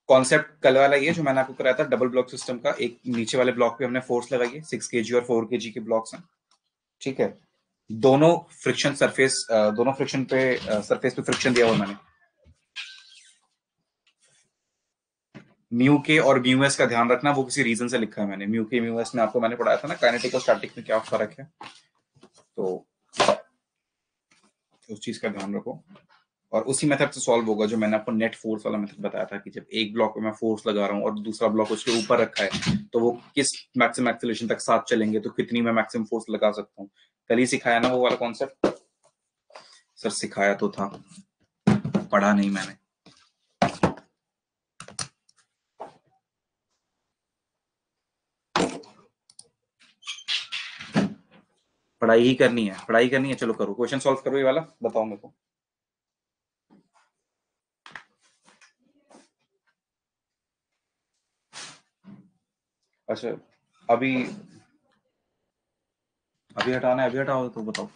Concept कल वाला ये जो मैंने आपको कराया था डबल ब्लॉक सिस्टम का, एक नीचे वाले ब्लॉक पे हमने फोर्स लगाई है, 6 kg और 4 kg के ब्लॉक्स हैं, ठीक है। दोनों फ्रिक्शन सरफेस, दोनों फ्रिक्शन पे सरफेस पे फ्रिक्शन दिया हुआ मैंने। म्यू के और म्यू एस का ध्यान रखना, वो किसी रीजन से लिखा है मैंने। म्यू के म्यू एस में आपको मैंने पढ़ाया था ना काइनेटिक और स्टैटिक में क्या फर्क है, तो उस चीज का ध्यान रखो। और उसी मेथड से सॉल्व होगा जो मैंने आपको नेट फोर्स वाला मेथड बताया था, कि जब एक ब्लॉक पे मैं फोर्स लगा रहा हूँ और दूसरा ब्लॉक उसके ऊपर रखा है, तो वो किस मैक्सिमम एक्सेलरेशन तक साथ चलेंगे, तो कितनी मैं मैक्सिमम फोर्स लगा सकता हूँ। कल ही सिखाया ना वो वाला कॉन्सेप्ट। सर सिखाया तो था, पढ़ा नहीं मैंने। पढ़ाई करनी है, चलो करो क्वेश्चन सॉल्व करो, ये वाला बताओ मेरे को। अच्छा, अभी अभी हटाना है, अभी हटाओ तो बताओ।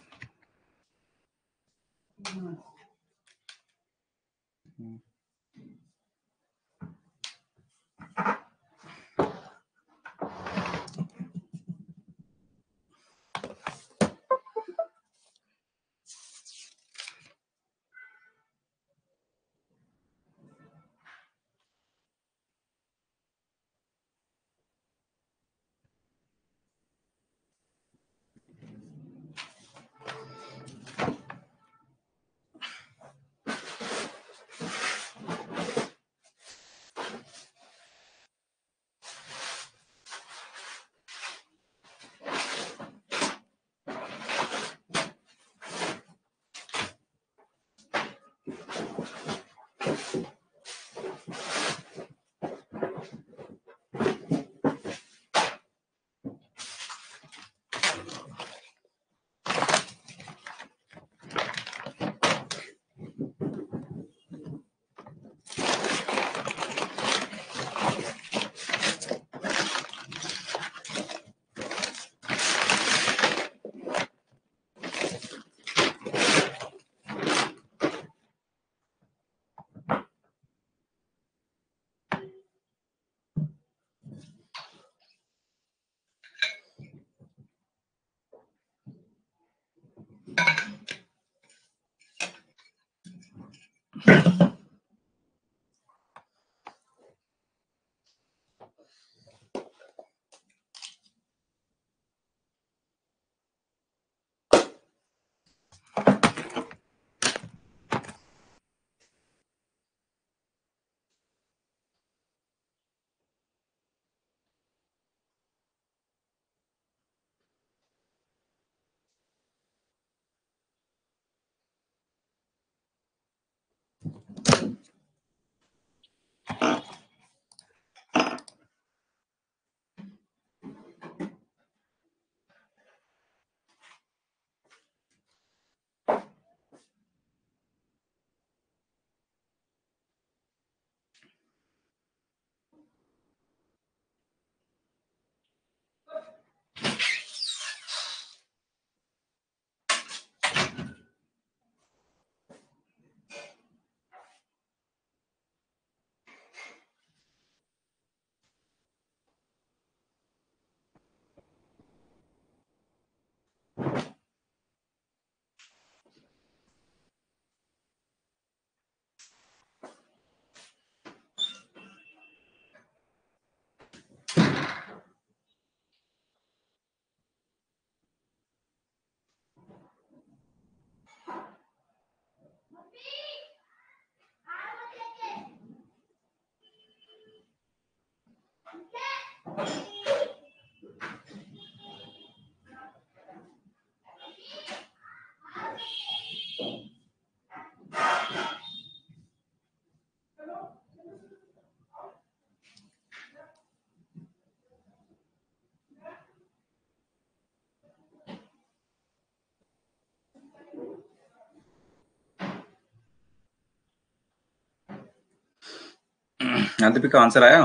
दीपिका आंसर आया?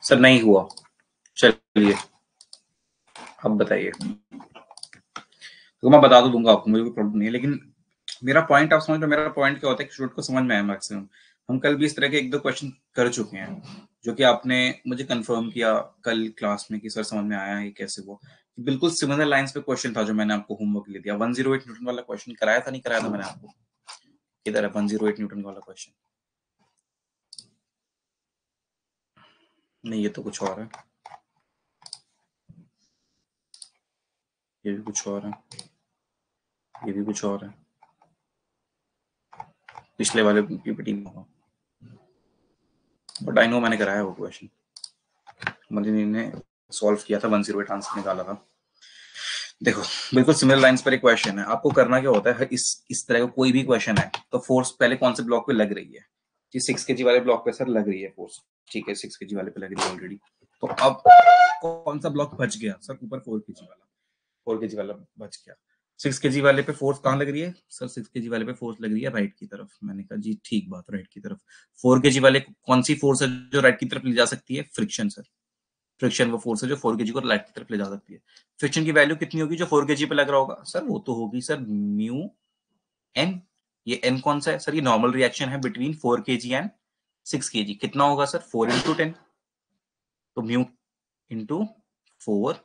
सर नहीं हुआ, चलिए अब बताइए। तो मैं बता तो दूंगा आपको, मुझे कोई प्रॉब्लम नहीं है, लेकिन मेरा पॉइंट आप समझ लो। मेरा पॉइंट क्या होता है कि स्टूडेंट को समझ में आया मैक्सिमम। हम कल भी इस तरह के एक दो क्वेश्चन कर चुके हैं, जो कि आपने मुझे कंफर्म किया कल क्लास में कि सर समझ में आया है कैसे। वो बिल्कुल सिमिलर लाइंस पे क्वेश्चन था जो मैंने आपको होमवर्क ले दिया। 108 न्यूटन वाला क्वेश्चन कराया था, नहीं कराया था मैंने आपको? इधर है 108 न्यूटन वाला क्वेश्चन। नहीं, ये तो कुछ और है, ये भी कुछ और है, ये भी कुछ और है। पिछले वाले पीपीटी में होगा, बट आई नो मैंने कराया वो क्वेश्चन। मलिनी ने सॉल्व किया था, 108 आंसर निकाला था। देखो बिल्कुल सिमिलर लाइंस पर एक क्वेश्चन है। आपको करना क्या होता है, इस तरह का कोई भी क्वेश्चन है तो फोर्स पहले कौन से ब्लॉक पे लग रही है कि 6 kg वाले ब्लॉक पे सर लग रही है फोर्स, ठीक है 6 kg वाले पे लग रही है ऑलरेडी। तो अब कौन सा ब्लॉक बच गया सर? ऊपर 4 kg वाला, 4 kg वाला बच गया। 6 kg वाले पे फोर्स कहाँ लग रही है सर? 6 kg वाले पे फोर्स लग रही है राइट की तरफ। मैंने कहा जी ठीक बात, राइट की तरफ। 4 kg वाले कौन सी फोर्स है जो राइट की तरफ ले जा सकती है? Friction sir. फ्रिक्शन वो फोर्स है जो 4 kg को राइट की तरफ ले जा सकती है। फ्रिक्शन की वैल्यू कितनी होगी जो 4 kg पे लग रहा होगा सर? वो तो होगी सर म्यू एन। ये एन कौन सा है सर? ये नॉर्मल रिएक्शन है बिटवीन 4 kg एंड 6 kg। कितना होगा सर? 4 इंटू 10। तो म्यू इंटू 4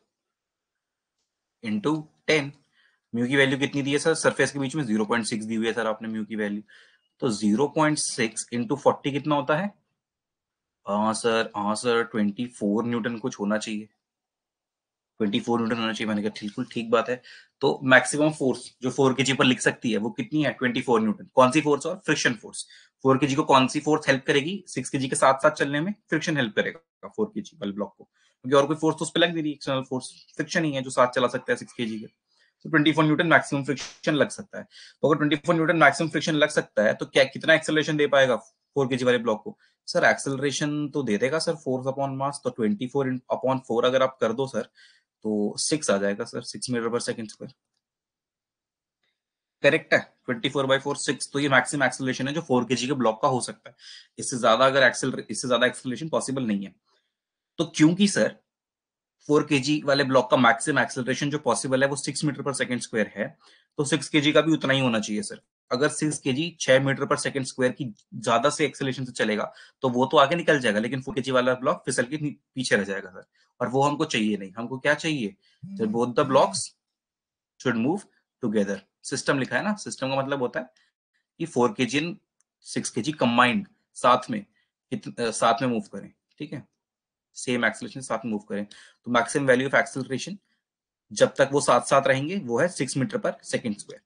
इंटू 10। म्यू की वैल्यू कितनी दी है सर? सरफेस के बीच में 0.6 दी हुई है सर आपने म्यू की वैल्यू। तो 0.6 इंटू 40 कितना होता है? हाँ सर 24 न्यूटन कुछ होना चाहिए। 24 न्यूटन होना चाहिए। मैंने कहा बिल्कुल ठीक बात है। तो मैक्सिमम फोर्स जो 4 kg पर लिख सकती है वो कितनी है? 24 न्यूटन। कौन सी फोर्स? और फ्रिक्शन फोर्स। 4 kg को कौन सी फोर्स हेल्प करेगी 6 kg के साथ साथ चलने में? फ्रिक्शन हेल्प करेगा 4 kg वाले ब्लॉक को, क्योंकि और कोई फोर्स तो उस पर लग नहीं रही। एक्सटर्नल फोर्स फ्रिक्शन ही है जो साथ चला सकता है 6 kg के। तो 24 न्यूटन मैक्सिमम फ्रिक्शन लग सकता है। तो अगर 24 न्यूटन मैक्सिमम फ्रिक्शन लग सकता है तो क्या कितना एक्सेलरेशन दे पाएगा 4 kg वाले ब्लॉक को? सर एक्सेलरेशन तो दे देगा सर फोर्स अपॉन मास। तो 24 अपॉन 4 अगर आप कर दो सर तो 6 आ जाएगा सर, 6 मीटर पर सेकंड स्क्वायर। करेक्ट है। 24/4 6। तो ये मैक्सिमम एक्सेलरेशन है जो 4 kg के ब्लॉक का हो सकता है। इससे ज्यादा एक्सेलरेशन पॉसिबल नहीं है। तो क्योंकि सर 4 kg वाले ब्लॉक का मैक्सिमम एक्सेलरेशन जो पॉसिबल है वो 6 मीटर पर सेकंड स्क्वायर है, तो 6 kg का भी उतना ही होना चाहिए सर। अगर 6 kg 6 मीटर पर सेकंड स्क्वायर की ज्यादा से एक्सेलरेशन से चलेगा तो वो तो आगे निकल जाएगा, लेकिन 4 kg वाला ब्लॉक फिसल के पीछे रह जाएगा सर। और वो हमको चाहिए नहीं। हमको क्या चाहिए? जब both the blocks should move together. System लिखा है ना, सिस्टम का मतलब होता है कि 4 kg एंड 6 kg कंबाइंड साथ में मूव करें, ठीक है, सेम एक्सेलरेशन साथ में मूव करें। तो मैक्सिमम वैल्यू ऑफ एक्सेलरेशन जब तक वो साथ साथ रहेंगे वो है 6 मीटर पर सेकंड स्क्वायर।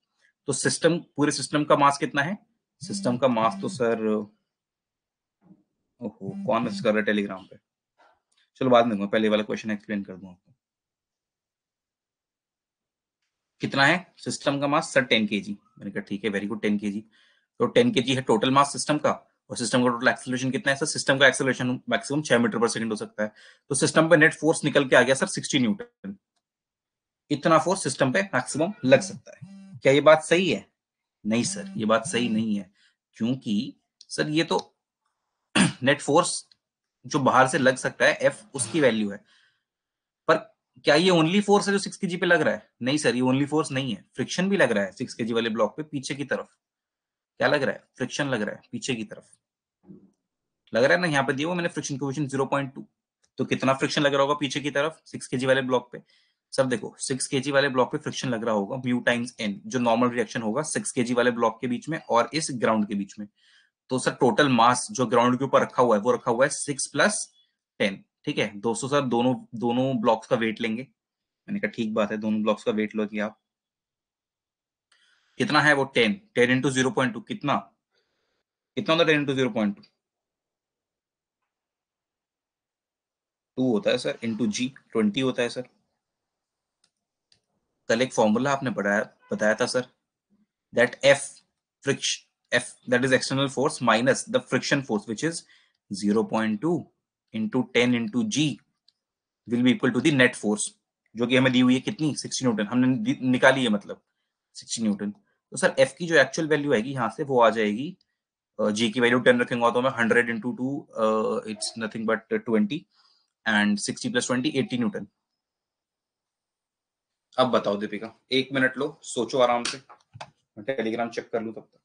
तो पूरे सिस्टम का मास कितना है? सिस्टम का मास तो सर, ओहो कौन मैसेज कर रहा है टेलीग्राम पे? चलो बाद में दूंगा, पहले वाला क्वेश्चन एक्सप्लेन कर दूं आपको। कितना है सिस्टम का मास सर? 10 kg। मैंने कहा ठीक है, वेरी गुड 10 kg। तो 10 kg है टोटल मास सिस्टम का। और सिस्टम का टोटल एक्सेलरेशन कितना है सर? सिस्टम का एक्सेलरेशन मैक्सिमम 6 मीटर पर सेकंड हो सकता है। तो सिस्टम पे नेट फोर्स निकल के आ गया सर 60 न्यूटन। इतना फोर्स सिस्टम पे मैक्सिमम लग सकता है। क्या ये बात सही है? नहीं सर, ये बात सही नहीं है, क्योंकि सर ये तो नेट फोर्स जो बाहर से लग सकता है एफ उसकी वैल्यू है। पर क्या ये ओनली फोर्स है जो 6 kg पे लग रहा है? नहीं सर, ये ओनली फोर्स नहीं है। फ्रिक्शन भी लग रहा है 6 kg वाले ब्लॉक पे पीछे की तरफ। क्या लग रहा है? फ्रिक्शन लग रहा है पीछे की तरफ। लग रहा है ना, यहाँ पे दिया हुआ मैंने फ्रिक्शन कोएफिशिएंट 0.2। तो कितना फ्रिक्शन लग रहा होगा पीछे की तरफ 6 kg वाले ब्लॉक पे? सर देखो 6 kg वाले ब्लॉक पे फ्रिक्शन लग रहा होगा म्यू टाइम्स एन, जो नॉर्मल रिएक्शन होगा 6 kg वाले ब्लॉक के बीच में और इस ग्राउंड के बीच में। तो सर टोटल मास जो ग्राउंड के ऊपर रखा हुआ है वो रखा हुआ है 6 + 10, ठीक है। दोस्तों सर दोनों दोनों ब्लॉक्स का वेट लेंगे। मैंने कहा ठीक बात है, दोनों ब्लॉक्स का वेट लो कि आप। कितना है वो? 10। 10 इंटू 0.2 कितना? कितना होता है 10 इंटू 0.2? 2 होता है सर, इंटू जी 20 होता है सर। कल एक फॉर्मूला आपने बताया था sir, that F that is external force minus the friction force which is 0.2 into 10 into G will be equal to the net force, जो कि हमें दी हुई है कितनी? 60 न्यूटन हमने निकाली है, मतलब 60 न्यूटन। तो सर एफ की जो एक्चुअल वैल्यू आएगी यहाँ से वो आ जाएगी, जी की वैल्यू 10 रखेंगे तो मैं 100 into 2 it's nothing but 20। And 60 + 20 80 Newton. अब बताओ दीपिका, 1 मिनट लो, सोचो आराम से, मैं टेलीग्राम चेक कर लूं तब तक।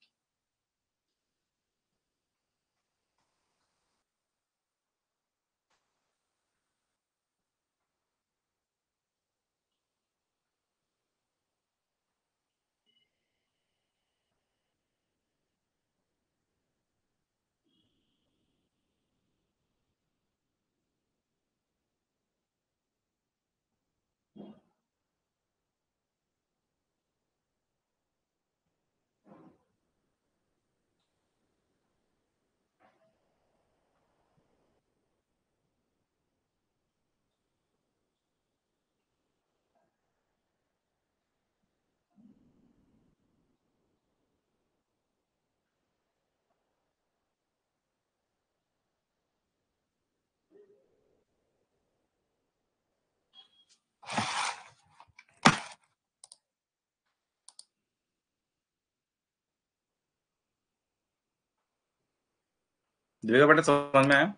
दीपिका बेटा समझ में आया?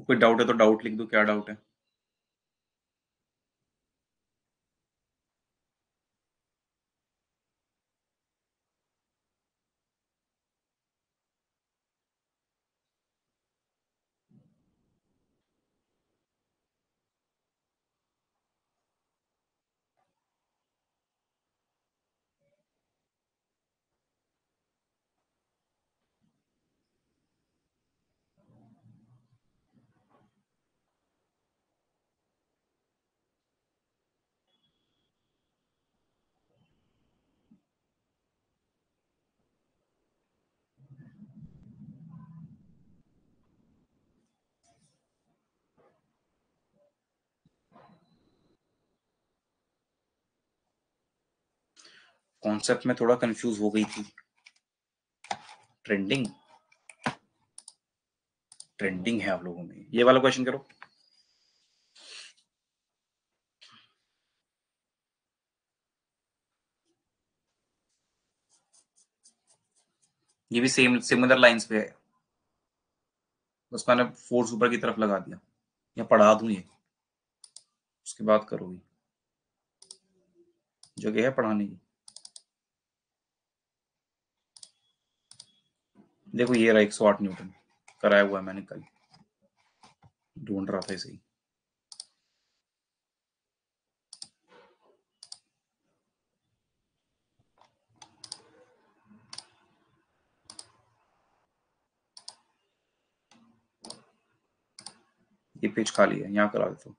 कोई डाउट है तो डाउट लिख दो, क्या डाउट है? कॉन्सेप्ट में थोड़ा कंफ्यूज हो गई थी। ट्रेंडिंग ट्रेंडिंग है आप लोगों में, ये वाला क्वेश्चन करो। ये भी सेम सिमिलर लाइंस पे है, बस मैंने फोर्स ऊपर की तरफ लगा दिया, या पढ़ा दूं ये, उसके बाद करोगी, जगह है पढ़ाने की। देखो ये रहा 108 न्यूटन, कराया हुआ है मैंने कल, ढूंढ रहा था इसे ही। ये पेज खाली है, यहाँ करा देता हूँ।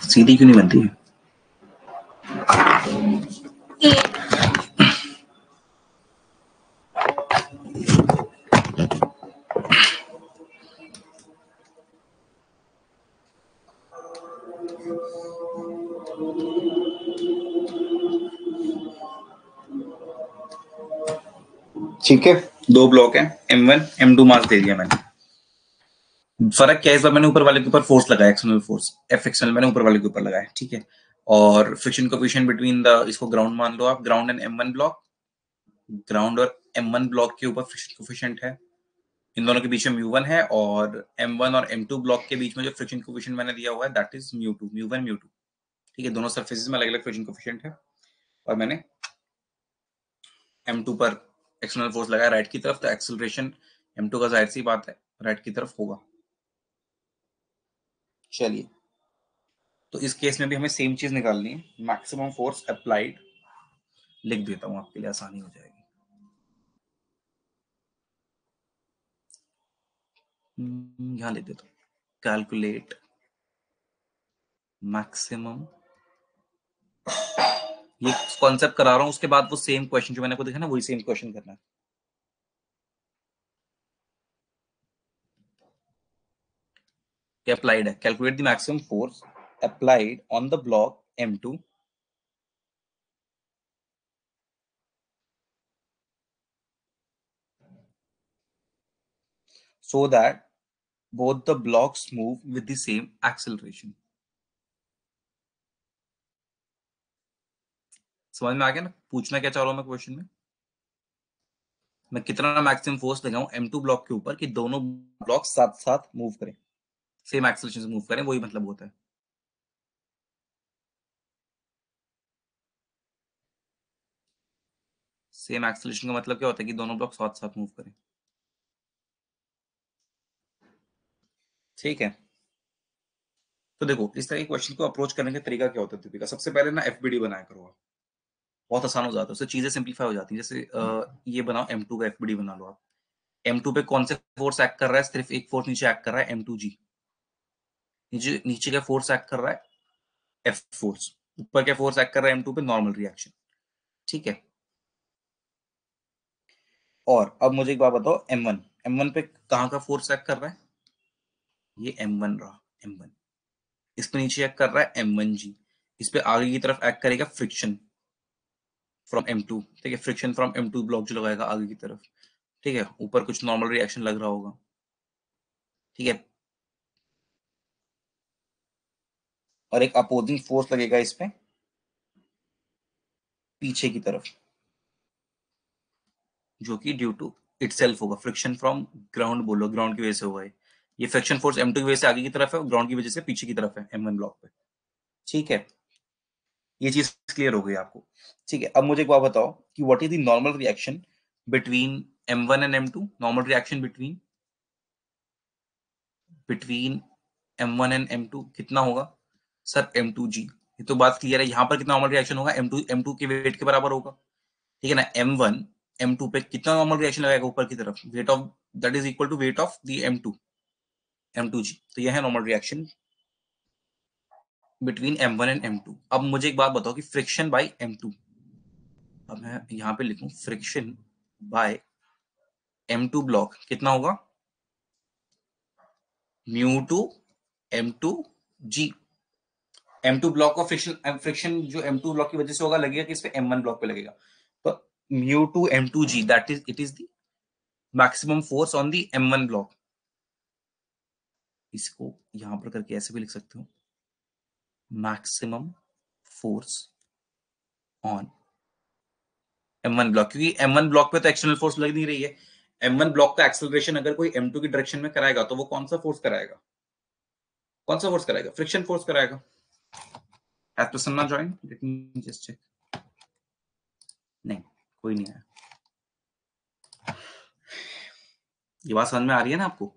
सीधी क्यों नहीं बनती है? ठीक है, 2 ब्लॉक है, M1 M2 मास दे दिया मैंने। फर्क क्या है, इस बार मैंने ऊपर वाले के ऊपर फोर्स लगाया, एक्सटर्नल फोर्स एफ एक्सटर्नल मैंने ऊपर वाले के ऊपर लगाया, ठीक है। और फ्रिक्शन कोएफिशिएंट बिटवीन द, इसको ग्राउंड मान लो आप, ground and M1 block, ground और M1 ब्लॉक के ऊपर फ्रिक्शन कोएफिशिएंट है इन दोनों के बीच में म्यू वन है और M1 और M2 ब्लॉक के बीच में जो फ्रिक्शन कोफिशिएंट मैंने दिया हुआ है दैट इज म्यू2, म्यू1 म्यू2। ठीक है, दोनों सरफेसेस में अलग अलग फ्रिक्शन कोफिशिएंट है और मैंने M2 पर एक्सटर्नल फोर्स लगाया राइट की तरफ, तो एक्सेलरेशन M2 का जाहिर सी बात है राइट की तरफ होगा। चलिए, तो इस केस में भी हमें सेम चीज निकालनी है, मैक्सिमम फोर्स अप्लाइड। लिख देता हूं आपके लिए आसानी हो जाएगी। यहां लिख देता हूं, कैलकुलेट मैक्सिमम। ये कॉन्सेप्ट करा रहा हूं, उसके बाद वो सेम क्वेश्चन जो मैंने आपको दिखा ना, वही सेम क्वेश्चन करना है। अप्लाइड है, calculate the maximum force applied on the block M2 so that both the blocks move with the same acceleration। समझ में आ गया ना पूछना क्या चाह रहा हूं मैं क्वेश्चन में? मैं कितना मैक्सिमम फोर्स लगाऊं M2 ब्लॉक के ऊपर कि दोनों ब्लॉक साथ साथ मूव करें, सेम एक्सेलरेशन से मूव करें, वही मतलब होता है। सेम एक्सेलरेशन का मतलब क्या होता है कि दोनों ब्लॉक साथ साथ मूव करें। ठीक है, तो देखो इस तरह के क्वेश्चन को अप्रोच करने का तरीका क्या होता है दीपिका? सबसे पहले ना FBD बनाया करो आप, बहुत आसान हो जाता है, उससे चीजें सिंप्लीफाई हो जाती हैं। जैसे ये बनाओ, M2 का FBD बना लो आप। M2 पे कौन से फोर्स एक्ट कर रहा है? सिर्फ एक फोर्स नीचे एक्ट कर रहा है, M2G। नीचे नीचे का फोर्स एक्ट कर रहा है F फोर्स। ऊपर क्या फोर्स एक्ट कर रहा है M2 पे? Normal reaction. ठीक है, और अब मुझे एक बात बताओ, M1 पे कहां का फोर्स एक्ट कर रहा है? ये M1 रहा, M1। इस पे नीचे एक्ट कर रहा है M1G। इस पे आगे की तरफ एक्ट करेगा फ्रिक्शन फ्रॉम M2। ठीक है, फ्रिक्शन फ्रॉम M2 ब्लॉक जो लगाएगा आगे की तरफ। ठीक है, ऊपर कुछ नॉर्मल रिएक्शन लग रहा होगा। ठीक है, और एक अपोजिंग फोर्स लगेगा इस पे पीछे की तरफ, जो कि ड्यू टू इटसेल्फ होगा, फ्रिक्शन फ्रॉम ग्राउंड बोलो, ग्राउंड की वजह से होगा। ये फ्रिक्शन फोर्स M2 की वजह से आगे की तरफ है, ग्राउंड की वजह से पीछे की तरफ है M1 ब्लॉक पे। ठीक है, ये चीज क्लियर हो गई आपको? ठीक है, अब मुझे एक बात बताओ कि what is the normal reaction between M1 and M2? Normal reaction between between M1 and M2 कितना होगा? Sir M2G। ये तो बात क्लियर है, यहां पर कितना नॉर्मल रिएक्शन होगा? M2 के वेट के बराबर होगा। ठीक है ना, M1 M2 पे कितना नॉर्मल रिएक्शन लगाएगा ऊपर की तरफ? Weight of that is equal to weight of the M2G। तो यह है normal reaction between M1 and M2। अब मुझे एक बात बताओ कि फ्रिक्शन बाय M2, अब मैं यहां पे लिखूं फ्रिक्शन बाय M2 ब्लॉक कितना होगा? म्यू2 M2G। M2 ब्लॉक का फ्रिक्शन जो M2 ब्लॉक की वजह से होगा लगेगा किस पे? M1 ब्लॉक पे लगेगा। तो म्यू2 M2G that is it is the maximum force on the M1 block. इसको यहां पर करके ऐसे भी लिख सकते हो, maximum force on M1 block, क्योंकि M1 ब्लॉक पे तो एक्सटर्नल फोर्स लग नहीं रही है। M1 ब्लॉक का एक्सेलरेशन अगर कोई M2 की डायरेक्शन में कराएगा तो वो कौन सा फोर्स कराएगा? कौन सा फोर्स कराएगा? फ्रिक्शन फोर्स कराएगा। हैज टू समना join, let me just check. नहीं, कोई नहीं आया। ये बात समझ में आ रही है ना आपको?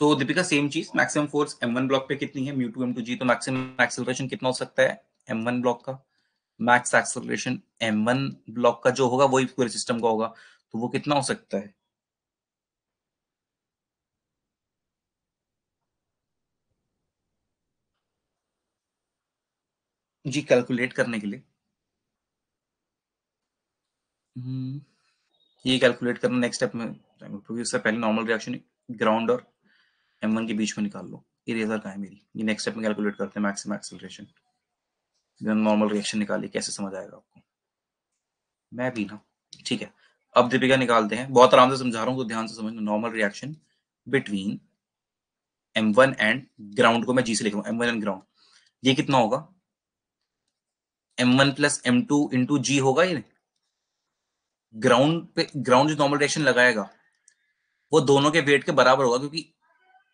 तो दीपिका सेम चीज, मैक्सिमम फोर्स M1 ब्लॉक पे कितनी है? म्यू2 M2G। तो मैक्सिमम एक्सेलरेशन कितना हो सकता है M1 ब्लॉक का? मैक्स एक्सेलरेशन M1 ब्लॉक का जो होगा वही पूरे सिस्टम का होगा, तो वो कितना हो सकता है? जी, कैलकुलेट करने के लिए ये कैलकुलेट करना नेक्स्ट स्टेप में, क्योंकि उससे पहले नॉर्मल रिएक्शन ग्राउंड और M1 के बीच में निकाल लो। इरेजर कहाँ है मेरी? ये नेक्स्ट स्टेप में कैलकुलेट करते हैं मैक्सिमम एक्सेलरेशन, नॉर्मल रिएक्शन निकालिए, कैसे समझ आएगा आपको? मैं भी ना। ठीक है, अब दीपिका निकालते हैं, बहुत आराम से समझा रहा हूँ तो ध्यान से समझना। Normal reaction between M1 and ground को मैं G से लिख रहा हूँ, M1 एंड ग्राउंड, ये कितना होगा? M1 प्लस M2 इंटू जी होगा ये। ग्राउंड पे ग्राउंड जो नॉर्मल रिएक्शन लगाएगा वो दोनों के वेट के बराबर होगा, क्योंकि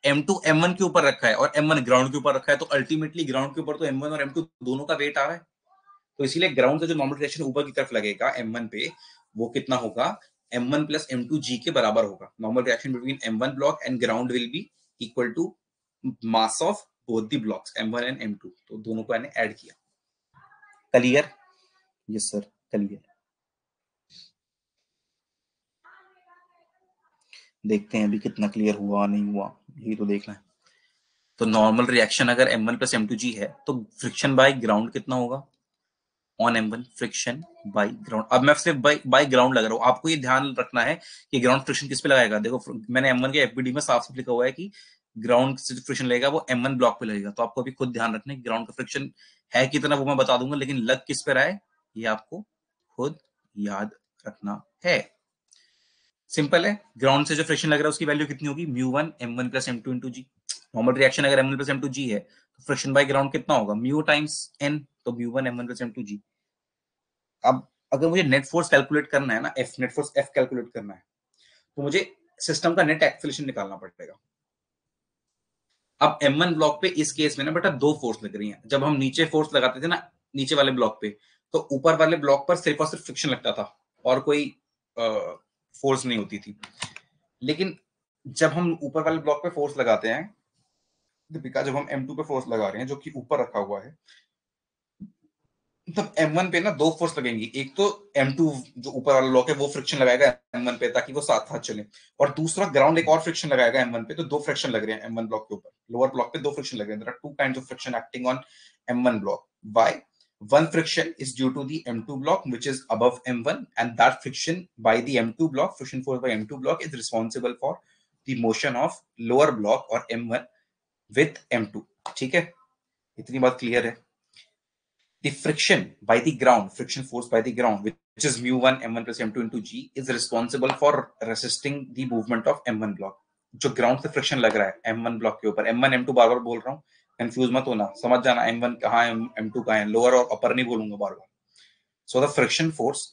M2 M1 के ऊपर रखा है और M1 ग्राउंड के ऊपर रखा है, तो अल्टीमेटली ग्राउंड के ऊपर तो M1 और M2 दोनों का वेट आ रहा है। तो इसीलिए ग्राउंड से जो नॉर्मल रिएक्शन ऊपर की तरफ लगेगा M1 पे, वो कितना होगा, M1 प्लस M2 G के बराबर होगा। Normal reaction between M1 block and ground will be equal to mass of both the blocks M1 and M2। तो दोनों को मैंने ऐड किया। क्लियर? Yes sir, clear. देखते हैं अभी कितना क्लियर हुआ नहीं हुआ, यही तो देखना है। तो नॉर्मल रिएक्शन अगर M1 प्लस M2G है तो फ्रिक्शन बाय ग्राउंड कितना होगा, on M1 friction by ground. अब मैं सिर्फ बाय ग्राउंड लगा रहा हूं, आपको ये ध्यान रखना है कि ग्राउंड फ्रिक्शन किस पे लगाएगा। देखो मैंने M1 के एफबीडी में साफ साफ लिखा हुआ है कि ग्राउंड से फ्रिक्शन लगेगा वो M1 ब्लॉक पे लगेगा। तो आपको अभी खुद ध्यान रखना है ग्राउंड का फ्रिक्शन है कितना, वो मैं बता दूंगा, लेकिन लग किस पे रहा है ये आपको खुद याद रखना है। सिंपल है, ग्राउंड से जो फ्रिक्शन लग रहा है उसकी वैल्यू कितनी होगी, म्यू1 M1 प्लस M2 इंटू जी। नॉर्मल रिएक्शन अगर M1 प्लस M2G है तो फ्रिक्शन बाय ग्राउंड कितना होगा, म्यू टाइम्स n, तो म्यू1 M1 प्लस M2G। अब अगर मुझे नेट फोर्स कैलकुलेट करना है ना, F net force F calculate करना है, तो मुझे सिस्टम का नेट एक्सेलरेशन निकालना पड़ेगा। अब M1 ब्लॉक पे इस केस में ना बेटा दो फोर्स लग रही हैं। जब हम नीचे फोर्स लगाते थे ना नीचे वाले ब्लॉक पे, तो ऊपर वाले ब्लॉक पर सिर्फ और सिर्फ फ्रिक्शन लगता था और कोई फोर्स नहीं होती थी। लेकिन जब हम ऊपर वाले ब्लॉक पे फोर्स लगाते हैं, दीपिका, जब हम M2 पे फोर्स लगा रहे हैं जो कि ऊपर रखा हुआ है, तब M1 पे ना दो फोर्स लगेंगी। एक तो M2 जो ऊपर वाला ब्लॉक है वो फ्रिक्शन लगाएगा M1 पे ताकि वो साथ साथ चले, और दूसरा ग्राउंड एक और फ्रिक्शन लगाएगा M1 पे। तो दो फ्रिक्शन लग रहे हैं M1 ब्लॉक के ऊपर, लोअर ब्लॉक पे दो फ्रिक्शन लग रहे हैं। There are two kinds of friction acting on M1 block. Why? One friction is due to the M2 block which is above M1, and that friction by the M2 block, friction force by M2 block, is responsible for the motion of lower block or M1 with M2। ठीक है, इतनी बात clear है। The friction by the ground, friction force by the ground, which is mu1 M1 plus M2 into G, is responsible for resisting the movement of M1 block। जो ground से friction लग रहा है M1 ब्लॉक के ऊपर, M1 M2 बार बार बोल रहा हूँ, कंफ्यूज मत होना, समझ जाना M1 कहाँ है M2 कहाँ है, लोअर और अपर नहीं बोलूंगा बार बार। So the friction force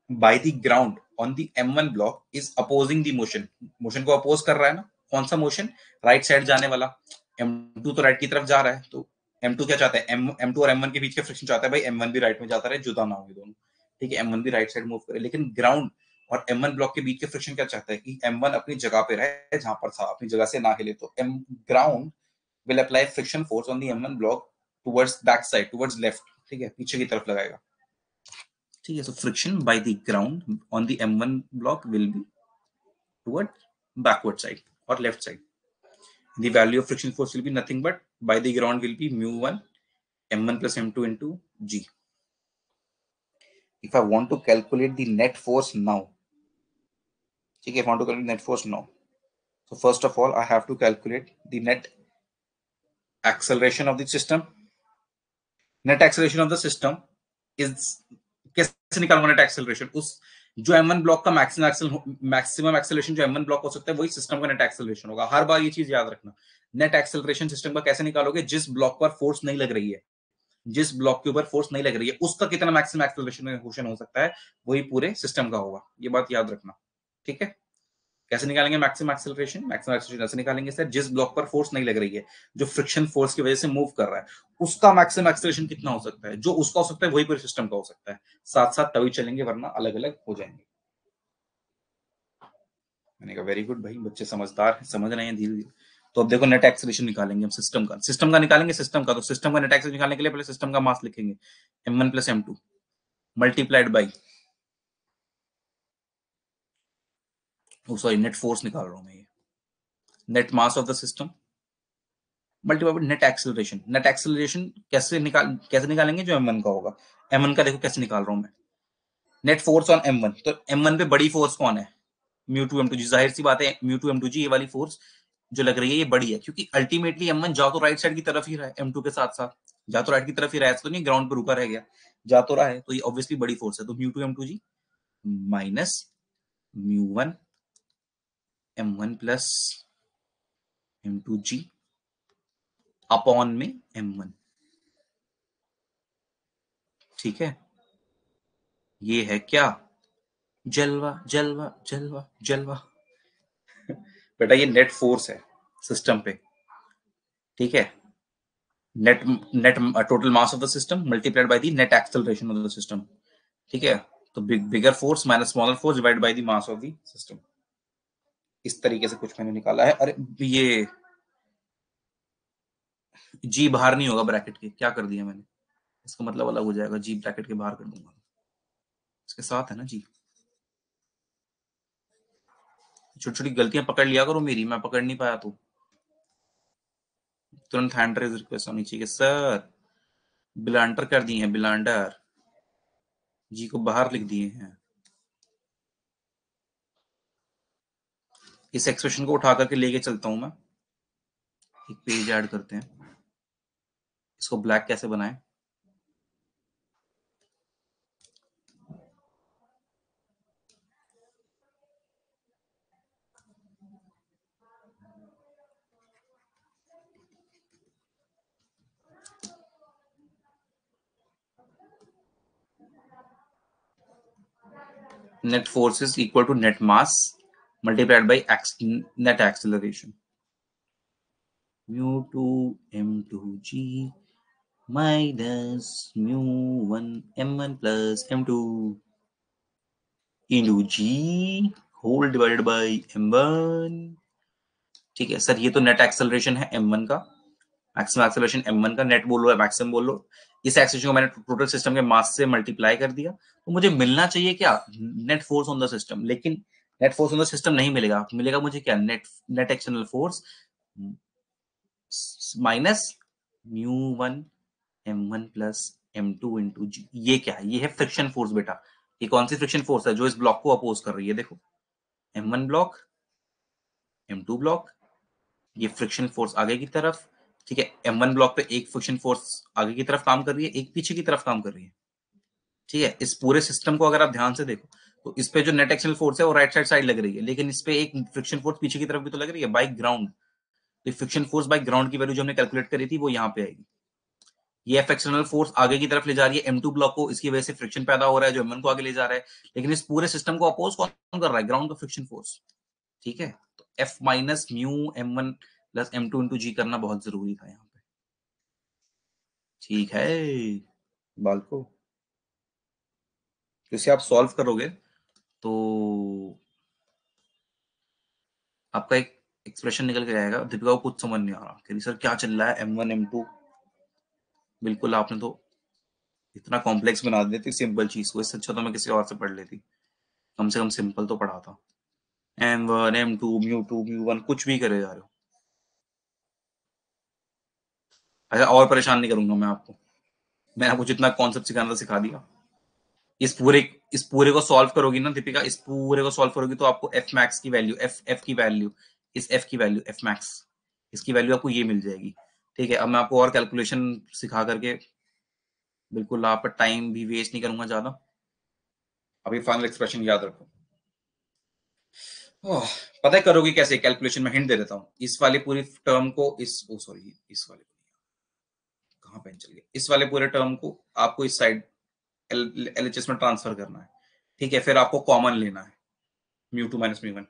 by the ground on the M1 block is opposing the motion। Motion को अपोज कर रहा है ना, कौन सा मोशन, राइट साइड जाने वाला। M2 तो राइट की तरफ जा रहा है, तो M2 क्या चाहता है, M2 और M1 के बीच का फ्रिक्शन चाहता है भाई M1 भी राइट में जाता रहे, जुदा ना हो दोनों। ठीक है, M1 भी राइट साइड मूव करे। लेकिन ग्राउंड और M1 ब्लॉक के बीच के फ्रिक्शन क्या चाहता है कि M1 अपनी जगह पे रहे जहां पर था, अपनी जगह से ना हिले। तो ground will apply friction force on the M1 block towards back side, towards left। ठीक है, पीछे की तरफ लगाएगा। ठीक है, so friction by the ground on the M1 block will be toward backward side or left side। The value of friction force will be nothing but by the ground will be mu1 M1 plus M2 into G। If I want to calculate the net force now, ठीक है, if I want to calculate net force now, so first of all I have to calculate the net acceleration of the system। Net acceleration of the system is, कैसे निकालूंगा net acceleration, उस जो M1 block का maximum acceleration जो M1 block हो सकता है वही सिस्टम का नेट एक्सेलरेशन होगा। हर बार ये चीज याद रखना, नेट एक्सेलरेशन सिस्टम का कैसे निकालोगे, जिस ब्लॉक पर फोर्स नहीं लग रही है, जिस ब्लॉक के ऊपर फोर्स नहीं लग रही है उसका कितना मैक्सिमम एक्सेलरेशन हो सकता है, वही पूरे सिस्टम का होगा। ये बात याद रखना, ठीक है। कैसे निकालेंगे मैक्सिमम एक्सेलरेशन, मैक्सिमम एक्सेलरेशन ऐसे निकालेंगे सर, जिस ब्लॉक पर फोर्स नहीं लग रही है, जो फ्रिक्शन फोर्स की वजह से मूव कर रहा है, उसका मैक्सिमम एक्सेलरेशन कितना हो सकता है, जो उसका हो सकता है वही पूरे सिस्टम का हो सकता है। साथ साथ तभी चलेंगे वरना अलग अलग हो जाएंगे। मैंने कहा वेरी गुड भाई, बच्चे समझदार हैं, समझ रहे हैं धीरे धीरे। तो अब देखो नेट एक्सेलरेशन निकालेंगे हम सिस्टम का निकालेंगे सिस्टम का। तो सिस्टम का नेट एक्सेलरेशन निकालने के लिए पहले सिस्टम का मास लिखेंगे M1 plus M2 multiplied by, sorry net force निकाल रहा हूं मैं, ये net mass of the system multiply net acceleration. Net acceleration कैसे निकालेंगे, जो M1 का होगा। M1 का देखो कैसे निकाल रहा हूं मैं, नेट फोर्स ऑन M1। तो M1 पे बड़ी फोर्स कौन है, म्यू2 M2G। जाहिर सी बात है म्यू2 M2G ये वाली फोर्स जो लग रही है ये बड़ी है, क्योंकि अल्टीमेटली M1 जा तो राइट साइड की तरफ ही रहा है, M2 के साथ साथ जा तो राइट की तरफ ही रहा है, तो नहीं ग्राउंड पर रुका रह गया, जा तो रहा है, तो ये ऑब्वियसली बड़ी फोर्स है। तो म्यू2 M2G माइनस म्यू1 M1 प्लस M2G अपॉन में M1। ठीक है, ये है क्या, जलवा जलवा जलवा जलवा। बेटा ये नेट फोर्स है सिस्टम पे, ठीक है, net net total mass of the system multiplied by the net acceleration of the system, ठीक है। तो bigger force minus smaller force divide by the mass of the system. इस तरीके से कुछ मैंने निकाला है। अरे ये जी बाहर नहीं होगा ब्रैकेट के, क्या कर दिया मैंने, इसका मतलब अलग हो जाएगा, जी ब्रैकेट के बाहर कर दूंगा, इसके साथ है ना जी। छोटी छोटी गलतियां पकड़ लिया करो मेरी, मैं पकड़ नहीं पाया तो तुरंत हैंड रेज रिक्वेस्ट होनी चाहिए सर। बिलांडर कर दिए हैं, बिलांडर, जी को बाहर लिख दिए हैं। इस एक्सप्रेशन को उठा करके लेके चलता हूं मैं, एक पेज ऐड करते हैं। इसको ब्लैक कैसे बनाएं, net force is equal to net mass multiplied by net acceleration, mu 2 m2g minus mu 1 m1 plus m2 into g whole divided by m1। ठीक है सर, ये तो नेट एक्सेलरेशन है m1 का, मैक्सिमम एक्सेलरेशन m1 का, net बोलो या maximum बोलो, इस एक्सेलरेशन को मैंने टोटल सिस्टम के मास से मल्टीप्लाई कर दिया, तो मुझे मिलना चाहिए क्या, net force on the system. लेकिन net force on the system नहीं मिलेगा, मिलेगा मुझे क्या, net net external force minus mu 1 m1 plus m2 into G. ये क्या है, ये है फ्रिक्शन फोर्स बेटा। ये कौन सी फ्रिक्शन फोर्स है जो इस ब्लॉक को अपोज कर रही है, देखो m1 ब्लॉक m2 ब्लॉक, ये फ्रिक्शन फोर्स आगे की तरफ, ठीक है। m1 ब्लॉक पे एक फ्रिक्शन फोर्स आगे की तरफ काम कर रही है, एक पीछे की तरफ काम कर रही है, ठीक है। इस पूरे सिस्टम को अगर आप ध्यान से देखो तो इस पे जो नेट एक्सटर्नल फोर्स है वो राइट साइड लग रही है, लेकिन इस पे एक फ्रिक्शन फोर्स पीछे की तरफ भी तो लग रही है बाय ग्राउंड। तो फ्रिक्शन फोर्स बाय ग्राउंड की वैल्यू जो हमने कैलकुलेट करी थी वो यहाँ पे आएगी। ये एफ एक्सटर्नल फोर्स आगे की तरफ ले जा रही है M2 ब्लॉक को, इसकी वजह से फ्रिक्शन पैदा हो रहा है जो M1 को आगे ले जा रहा है, लेकिन इस पूरे सिस्टम को अपोज कौन कर रहा है, ग्राउंड का फ्रिक्शन फोर्स, ठीक है। तो F minus mu M1 plus M2 into G करना बहुत जरूरी था यहाँ पे, ठीक है बालको। तो इसे आप सॉल्व करोगे तो आपका एक एक्सप्रेशन निकल के आएगा। दीपिका को कुछ समझ नहीं आ रहा कि सर क्या चल रहा है, M1 M2, बिल्कुल आपने तो इतना कॉम्प्लेक्स बना दिया थी सिंपल चीज को, इससे अच्छा तो मैं किसी और से पढ़ लेती, कम से कम सिंपल तो पढ़ा था। M1 M2 म्यू 2 म्यू 1 कुछ भी करे जा रहे हो। अच्छा और परेशान नहीं करूंगा मैं आपको, मैंने आपको जितना कॉन्सेप्ट सिखाना था सिखा दिया। इस पूरे को सॉल्व करोगी ना दीपिका, इस पूरे को सॉल्व करोगी तो आपको एफ मैक्स की वैल्यू, एफ की वैल्यू, इस एफ की वैल्यू, एफ मैक्स, इसकी वैल्यू आपको ये मिल जाएगी, ठीक है। अब मैं आपको और कैलकुलेशन सिखा करके बिल्कुल आप टाइम भी वेस्ट नहीं करूंगा ज्यादा। अभी फाइनल एक्सप्रेशन याद रखो। पता है करोगी कैसे कैलकुलेशन, में हिंट दे देता हूँ। इस वाले पूरी टर्म को इस सॉरी इस वाले कहाँ पेन चल गया, इस वाले पूरे टर्म को आपको इस साइड एलएचएस में ट्रांसफर करना है, ठीक है। फिर आपको कॉमन लेना है म्यू 2 माइनस म्यू 1,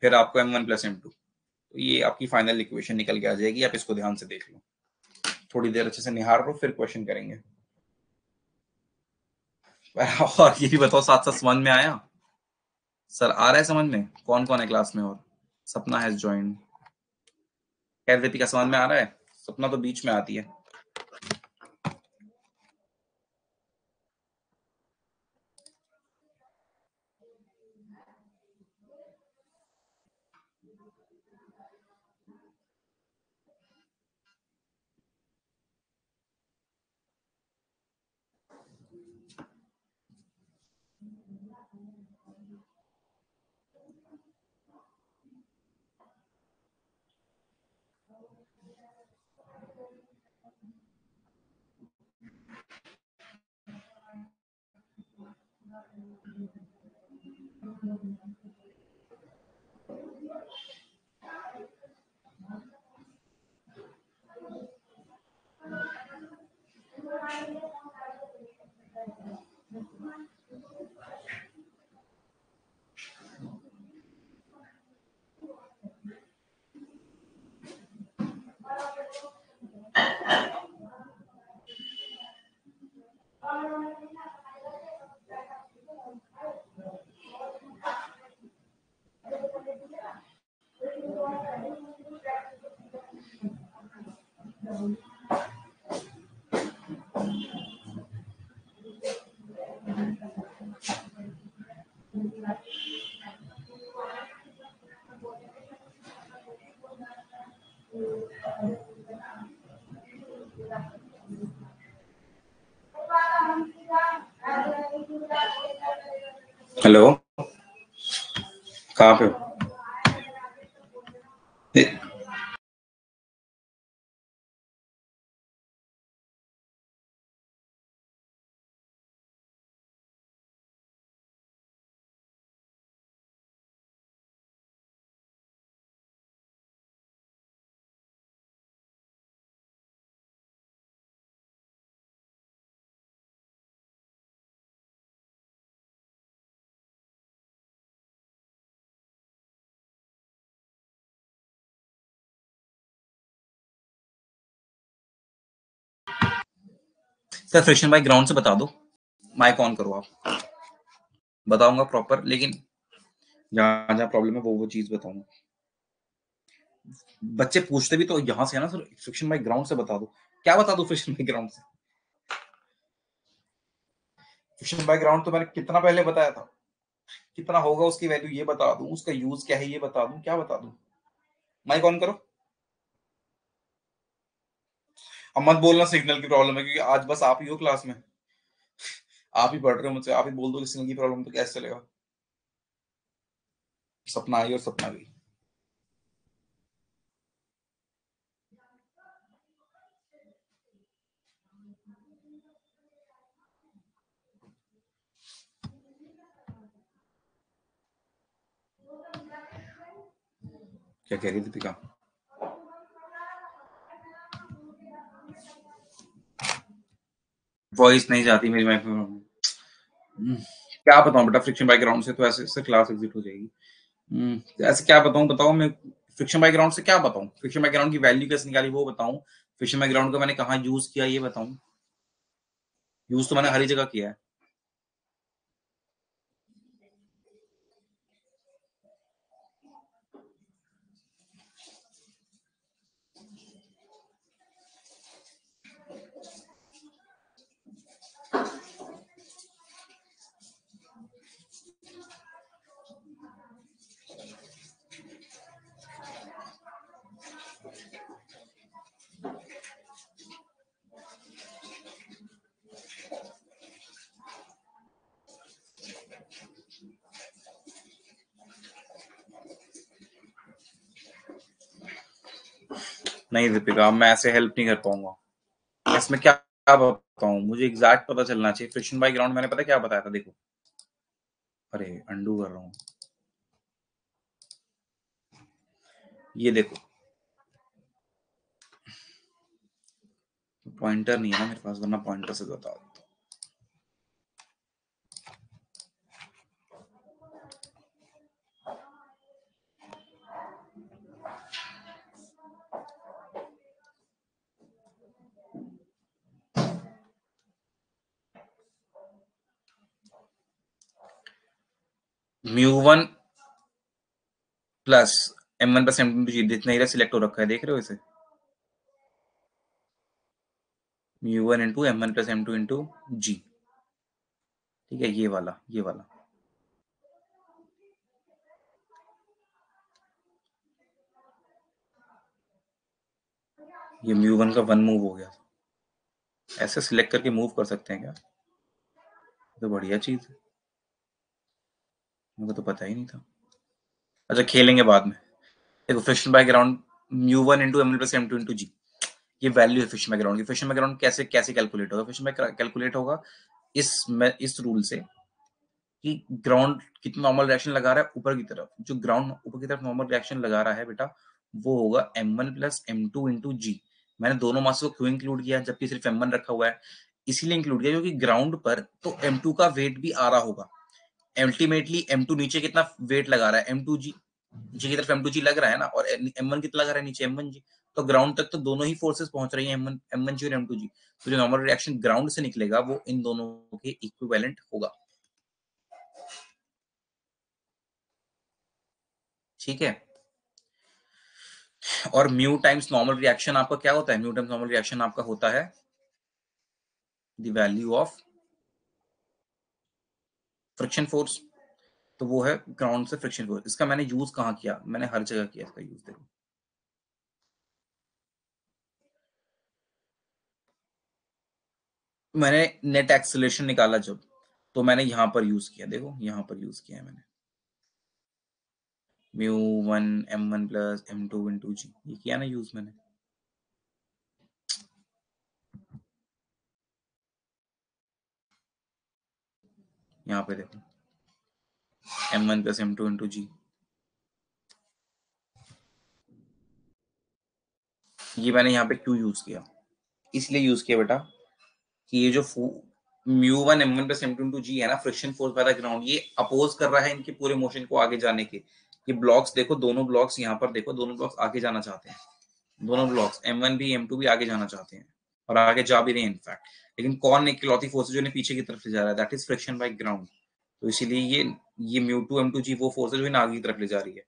फिर आपको M1 प्लस M2, तो ये आपकी फाइनल इक्वेशन निकल के आ जाएगी। आप इसको ध्यान से देख लो, थोड़ी देर अच्छे से निहार लो, फिर क्वेश्चन करेंगे। और ये भी बताओ साथ साथ समझ में आया, सर आ रहा है समझ में, कौन कौन है क्लास में, और सपना हैज ज्वाइंड, खैर दीपिका समझ में आ रहा है, सपना तो बीच में आती है। हेलो, कहाँ पे हो? सर फ्रिक्शन बाय ग्राउंड से बता दो, माइक ऑन करो आप, बताऊंगा प्रॉपर, लेकिन जहाँ जहाँ प्रॉब्लम है वो चीज बताऊंगा। बच्चे पूछते भी तो यहाँ से है ना सर, फ्रिक्शन बाय ग्राउंड से बता दो। क्या बता दो फ्रिक्शन बाय ग्राउंड से? फ्रिक्शन बाय ग्राउंड तो मैंने कितना पहले बताया था, कितना होगा उसकी वैल्यू ये बता दूं, उसका यूज क्या है ये बता दूं, क्या बता दूं? माइक ऑन करो। अब मत बोलना सिग्नल की प्रॉब्लम है, क्योंकि आज बस आप ही हो क्लास में, आप ही पढ़ रहे हो मुझसे, आप ही बोल दो सिग्नल की प्रॉब्लम, तो कैसे चलेगा? सपना आई और सपना गई। क्या कह रही दीपिका? वॉइस नहीं जाती मेरी माइक में। क्या बताऊं बेटा, फ्रिक्शन बैकग्राउंड से तो ऐसे क्लास एग्जिट हो जाएगी। ऐसे क्या बताऊं, बताओ मैं फ्रिक्शन बैकग्राउंड से क्या बताऊं? फ्रिक्शन बैकग्राउंड की वैल्यू कैसे निकाली वो बताऊं? फ्रिक्शन बैकग्राउंड का मैंने कहाँ यूज किया ये बताऊं? यूज तो मैंने हर जगह किया है। नहीं दीपिका, मैं ऐसे हेल्प नहीं कर पाऊंगा। इसमें क्या क्या बताऊं, मुझे एग्जैक्ट पता चलना चाहिए। फ्रिक्शन बैकग्राउंड मैंने पता क्या बताया था, देखो। अरे अंडू कर रहा हूँ, ये देखो। पॉइंटर नहीं है ना मेरे पास, वरना पॉइंटर से बता देता। म्यू1 प्लस M1 प्लस M2 जी, जितना एरिया सिलेक्ट हो रखा है, देख रहे हो इसे? म्यू1 into M1 plus M2 into G. ठीक है, ये वाला, ये वाला। ये म्यू1 का 1 मूव हो गया। ऐसे सिलेक्ट करके मूव कर सकते हैं क्या? तो बढ़िया चीज है, मुझे तो पता ही नहीं था। अच्छा, खेलेंगे बाद में। देखो फ्रिक्शन बैकग्राउंड म्यू1 into M1 plus M2 into G, ये वैल्यू है फिश बैकग्राउंड की। फिश बैकग्राउंड कैसे कैसे कैलकुलेट होगा? फिश कैलकुलेट होगा इस रूल से कि ग्राउंड कितना नॉर्मल रिएक्शन लगा रहा है ऊपर की तरफ। जो ग्राउंड ऊपर की तरफ नॉर्मल रिएक्शन लगा रहा है बेटा, वो होगा M1 प्लस M2 इंटू जी। मैंने दोनों मास को क्यों इंक्लूड किया जबकि सिर्फ M1 रखा हुआ है? इसीलिए इंक्लूड किया क्योंकि ग्राउंड पर तो M2 का वेट भी आ रहा होगा। अल्टीमेटली M2 नीचे कितना वेट लगा रहा है? M2 जी, नीचे की तरफ M2 जी लग रहा है ना, और M1 कितना लगा रहा है नीचे? M1 जी। तो ग्राउंड तक तो दोनों ही फोर्सेस पहुंच रही हैं, M1G और M2G। तो जो नॉर्मल रिएक्शन ग्राउंड से निकलेगा वो इन दोनों के इक्विवेलेंट होगा। ठीक है, और म्यू टाइम्स नॉर्मल रिएक्शन आपका क्या होता है? म्यू टाइम्स नॉर्मल रिएक्शन आपका होता है the value of friction force. तो वो है ग्राउंड से फ्रिक्शन फोर्स। इसका मैंने यूज कहाँ किया? मैंने हर जगह किया इसका यूज। देखो मैंने नेट एक्सेलरेशन निकाला जब, तो मैंने यहां पर यूज किया। देखो यहां पर यूज किया है मैंने μ1 m1 plus m2 into G, ये किया ना यूज मैंने। यहाँ पे देखो m1 plus m2 into G, ये मैंने यहाँ पे क्यों यूज किया? इसलिए यूज किया बेटा कि ये जो μ1 m1 प्लस m2 इंटू जी है ना, friction force by the ground, ये अपोज कर रहा है इनके पूरे मोशन को आगे जाने के। ये ब्लॉक्स देखो, दोनों ब्लॉक्स यहाँ पर देखो, दोनों ब्लॉक्स आगे जाना चाहते हैं। दोनों ब्लॉक्स m1 भी m2 भी आगे जाना चाहते हैं और आगे जा भी रहे हैं इनफैक्ट। लेकिन कौन इकलौती फोर्स है जो इन्हें पीछे की तरफ ले जा रहा है? That is friction by ground. तो इसीलिए ये μ2 m2g वो फोर्स है जो इन्हें आगे की तरफ ले जा रही है।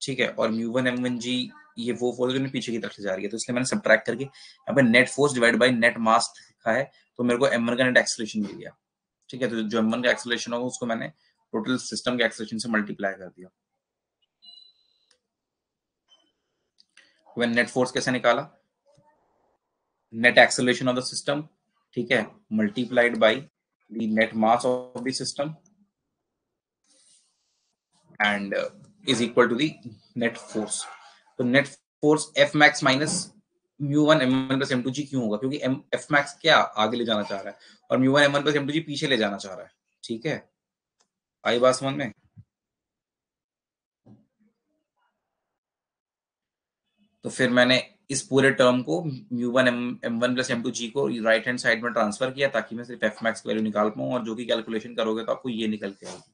ठीक है, और μ1 m1g ये वो फोर्स है जो इन्हें पीछे की तरफ ले जा रही है। तो इसलिए मैंने सब्ट्रैक्ट करके यहाँ पे net force divide by net mass लिखा है, तो मेरे को m1 का नेट एक्सेलरेशन मिल गया। ठीक है, तो जो m1 का एक्सेलरेशन होगा उसको मैंने टोटल सिस्टम के एक्सेलरेशन से मल्टीप्लाई कर दिया। नेट फोर्स कैसे निकाला? Net acceleration of the system, ठीक है, multiplied by the net mass of the system and is equal to the net force. तो net force F max minus μ1 m1 plus m2g क्यों होगा? क्योंकि F मैक्स क्या आगे ले जाना चाह रहा है और μ1 m1 प्लस m2g पीछे ले जाना चाह रहा है। ठीक है, आई बात समझ में? तो फिर मैंने इस पूरे टर्म को μ1 m1 प्लस m2g को राइट हैंड साइड में ट्रांसफर किया ताकि मैं सिर्फ F मैक्स की वैल्यू निकाल पाऊं, और जो भी कैलकुलेशन करोगे तो आपको ये निकल के आएगी।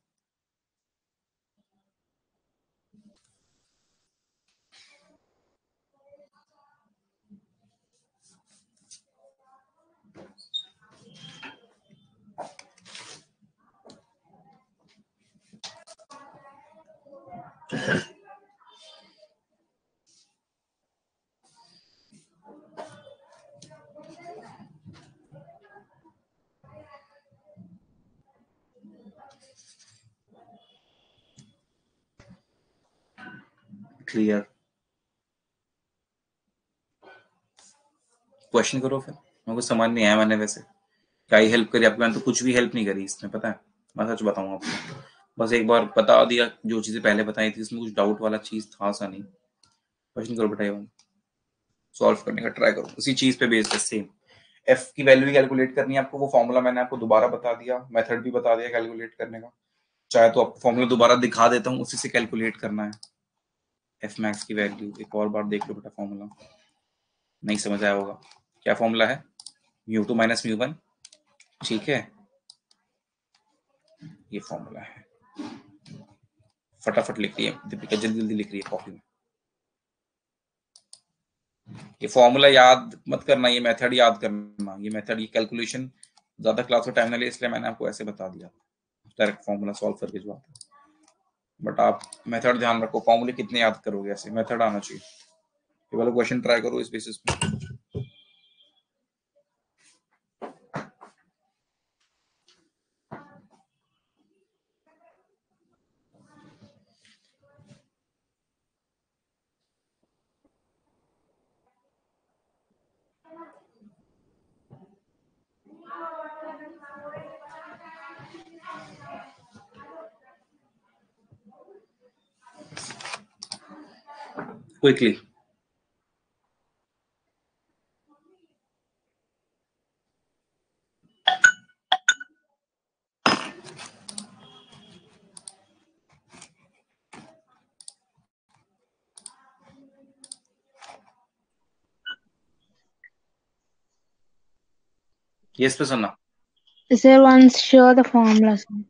क्लियर? क्वेश्चन करो फिर। मेरे को समझ नहीं आया, मैंने वैसे क्या ही हेल्प करी आपकी? मैंने तो कुछ भी हेल्प नहीं करी इसमें, पता है, मैं सच बताऊं आपको। बस एक बार बता दिया जो चीजें पहले बताई थी, इसमें कुछ डाउट वाला चीज था सा नहीं। क्वेश्चन करो बेटा, ये सॉल्व करने का ट्राई करो, उसी चीज पे बेस्ड है सेम। एफ की वैल्यू कैलकुलेट करनी है आपको, वो फॉर्मूला मैंने आपको दोबारा बता दिया, मेथड भी बता दिया कैलकुलेट करने का। चाहे तो आपको फॉर्मूला दोबारा दिखा देता हूँ, उसी से कैलकुलेट करना है एफ मैक्स की वैल्यू। एक और बार देख लो बेटा फॉर्मूला, नहीं समझ आया होगा। क्या फॉर्मूला है? μ2 माइनस μ1। ठीक है, ये फॉर्मूला है। फटाफट लिख रही है दीपिका, जल्दी जल्दी लिख रही है कॉपी में। ये फॉर्मूला याद मत करना, ये मेथड याद करना। ये मेथड, ये कैलकुलेशन ज्यादा क्लास में टाइम ना ले, इसलिए मैंने आपको ऐसे बता दिया, डायरेक्ट फॉर्मूला सॉल्व करके जो आता है। बट आप मेथड ध्यान रखो, फॉर्मूले कितने याद करोगे, ऐसे मेथड आना चाहिए। ये वाला क्वेश्चन ट्राई करो इस बेसिस पे। क्विकली, ये इस पे सुनना। Sir, once show the formula, sir.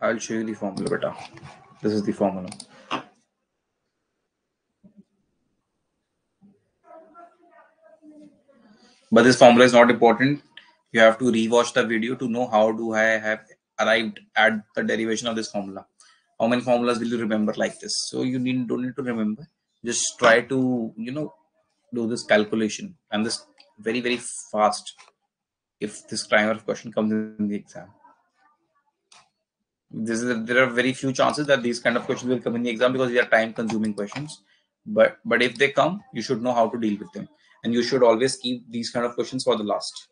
I'll show you the formula, beta. This is the formula. But this formula is not important. You have to rewatch the video to know how do I have arrived at the derivation of this formula. How many formulas will you remember like this? So you don't need to remember. Just try to, do this calculation, and this very, very fast if this kind of question comes in the exam. There are very few chances that these kind of questions will come in the exam because they are time consuming questions. But if they come, you should know how to deal with them. And you should always keep these kind of questions for the last.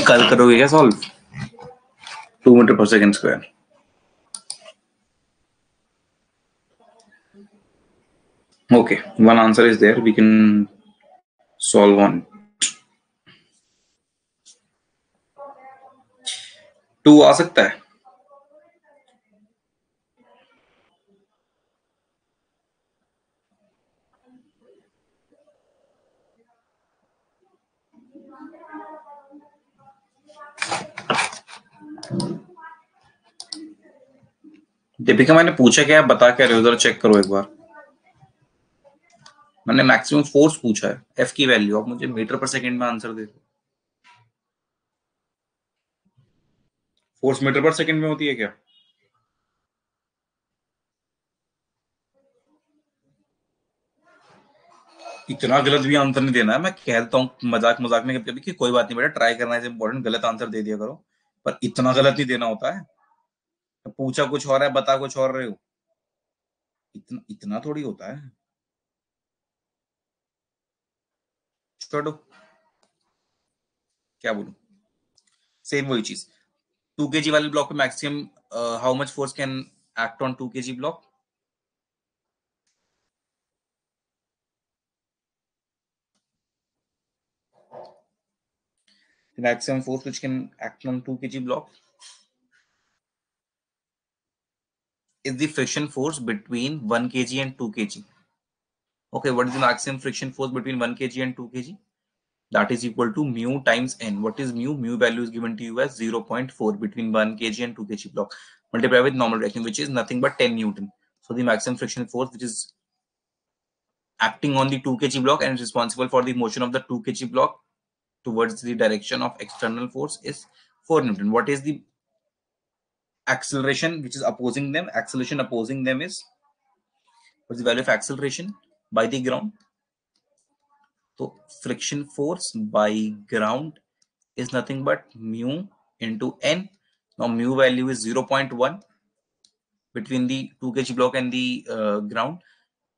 कल करोगे क्या solve 2 metre पर second square Okay, one answer is there. We can solve on. 2 आ सकता है। दीपिका मैंने पूछा क्या, बता क्या रहे हो, जरा चेक करो एक बार। मैंने मैक्सिमम फोर्स पूछा है, एफ की वैल्यू, आप मुझे मीटर पर सेकंड में आंसर दे दो। फोर्स मीटर पर सेकंड में होती है क्या? इतना गलत भी आंसर नहीं देना है, मैं कह देता हूँ मजाक मजाक में कभी कि कोई बात नहीं बेटा, ट्राई करना इज इम्पोर्टेंट, गलत आंसर दे दिया करो, पर इतना गलत नहीं देना होता है। पूछा कुछ और है, बता कुछ और रहे हो, इतना इतना थोड़ी होता है। छोड़ो, क्या बोलूं, सेम वही चीज। 2 kg वाले ब्लॉक पे maximum how much force can act on 2 kg block? The maximum force which can act on 2 kg block is the friction force between 1 kg and 2 kg. Okay, what is the maximum friction force between 1 kg and 2 kg? That is equal to mu times n. What is mu? Mu value is given to you as 0.4 between 1 kg and 2 kg block. Multiply with normal reaction, which is nothing but 10 Newton. So the maximum friction force which is acting on the 2 kg block and is responsible for the motion of the 2 kg block towards the direction of external force is 4 Newton. What is the acceleration which is opposing them? Acceleration opposing them is, what's the value of acceleration by the ground? So friction force by ground is nothing but mu into n. Now mu value is 0.1 between the 2 kg block and the ground,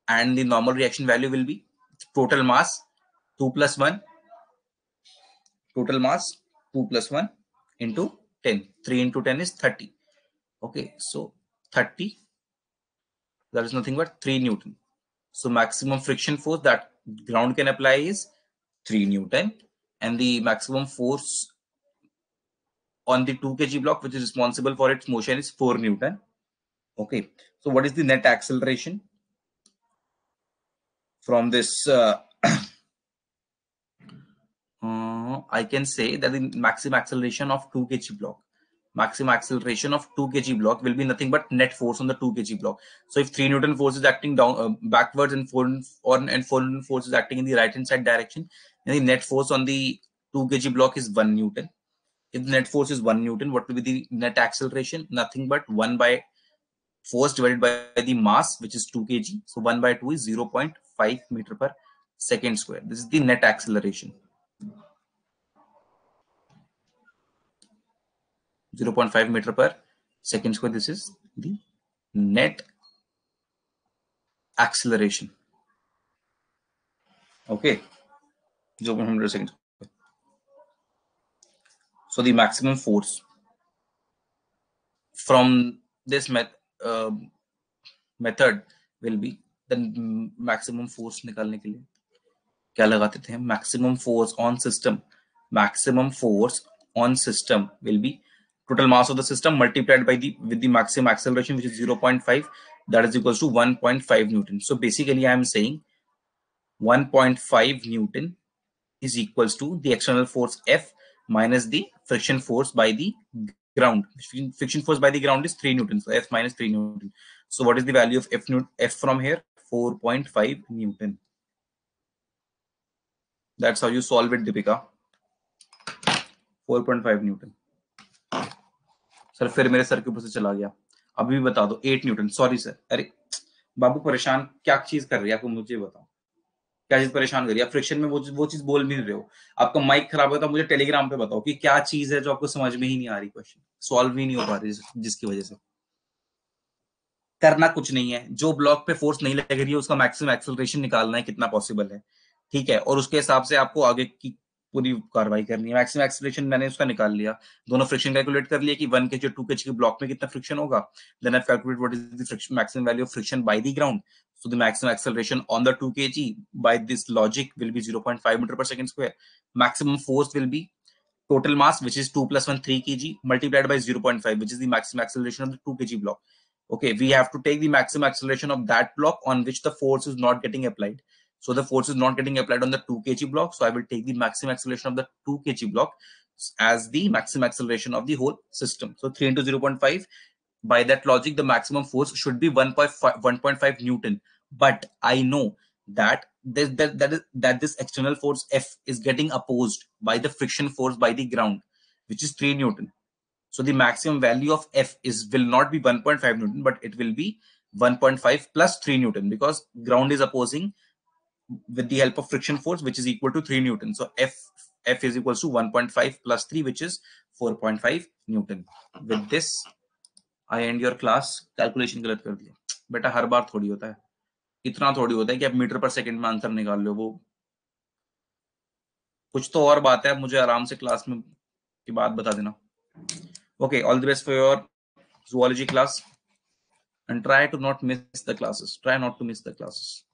and the normal reaction value will be total mass 2 plus 1, total mass 2 plus 1 into 10. 3 into 10 is 30. Okay, so 30, that is nothing but 3 Newton. So maximum friction force that ground can apply is 3 Newton, and the maximum force on the 2 kg block which is responsible for its motion is 4 Newton. Okay, so what is the net acceleration from this? I can say that the maximum acceleration of 2 kg block, maximum acceleration of 2 kg block will be nothing but net force on the 2 kg block. So if 3 Newton force is acting down backwards and 4 Newton force is acting in the right hand side direction, then the net force on the 2 kg block is 1 Newton. If the net force is 1 Newton, what will be the net acceleration? Nothing but 1 by force divided by the mass, which is 2 kg. So 1 by 2 is 0.5 meter per second square. This is the net acceleration. 0.5 meter per second square. This is the net acceleration. Okay, 0.1 seconds. So the maximum force from this method will be the maximum force निकालने के लिए क्या लगाते थे हम? Maximum force on system. Maximum force on system will be total mass of the system multiplied by with the maximum acceleration, which is 0.5. That is equals to 1.5 Newton. So basically, I am saying 1.5 Newton is equals to the external force F minus the friction force by the ground. Friction force by the ground is 3 Newton. So F minus 3 Newton. So what is the value of F from here? 4.5 Newton. That's how you solve it, Deepika. 4.5 Newton. Sir फिर मेरे sir के ऊपर से चला गया, अभी भी बता दो। 8 न्यूटन। सॉरी सर, अरे बाबू परेशान क्या चीज कर रही है आपको, मुझे बताओ क्या चीज परेशान कर रही है? फ्रिक्शन में वो चीज बोल भी नहीं रहे हो, आपका माइक खराब होता, मुझे टेलीग्राम पे बताओ कि क्या चीज है जो आपको समझ में ही नहीं आ रही, क्वेश्चन सॉल्व ही नहीं हो पा रही, जिसकी वजह से करना कुछ नहीं है। जो ब्लॉक पे फोर्स नहीं लग रही है उसका मैक्सिमम एक्सेलरेशन निकालना है, कितना पॉसिबल है, ठीक है, और उसके हिसाब से आपको आगे की पूरी कार्रवाई करनी है। मैक्सिमम एक्सेलरेशन मैंने उसका निकाल लिया, दोनों फ्रिक्शन कैलकुलेट कर लिया कि 1 kg 2 kg के ब्लॉक में कितना फ्रिक्शन होगा। Then I calculate what is the friction maximum value of friction by the ground. So the maximum acceleration on the 2 kg by this logic will be 0.5 meter per second square. Maximum force will be total mass, which is 2 plus 1, 3 kg, multiplied by 0.5, which is the maximum acceleration of the 2 kg block. Okay, we have to take the maximum acceleration of that block on which the force is not getting applied. So the force is not getting applied on the 2 kg block. So I will take the maximum acceleration of the 2 kg block as the maximum acceleration of the whole system. So 3 into 0.5. By that logic, the maximum force should be 1.5 Newton. But I know that this external force F is getting opposed by the friction force by the ground, which is 3 Newton. So the maximum value of F will not be 1.5 Newton, but it will be 1.5 plus 3 Newton, because ground is opposing with the help of friction force, which is equal to 3 Newton. So F is equals to 1.5 plus 3, which is 4.5 Newton. With this, I end your class. Calculation गलत कर दिया बेटा, हर बार थोड़ी होता है, इतना थोड़ी होता है कि आप मीटर पर सेकंड में आंसर निकाल लो। वो कुछ तो और बात है, मुझे आराम से क्लास में की बात बता देना। Okay, all the best for your zoology class and try to not miss the classes. Try not to miss the classes.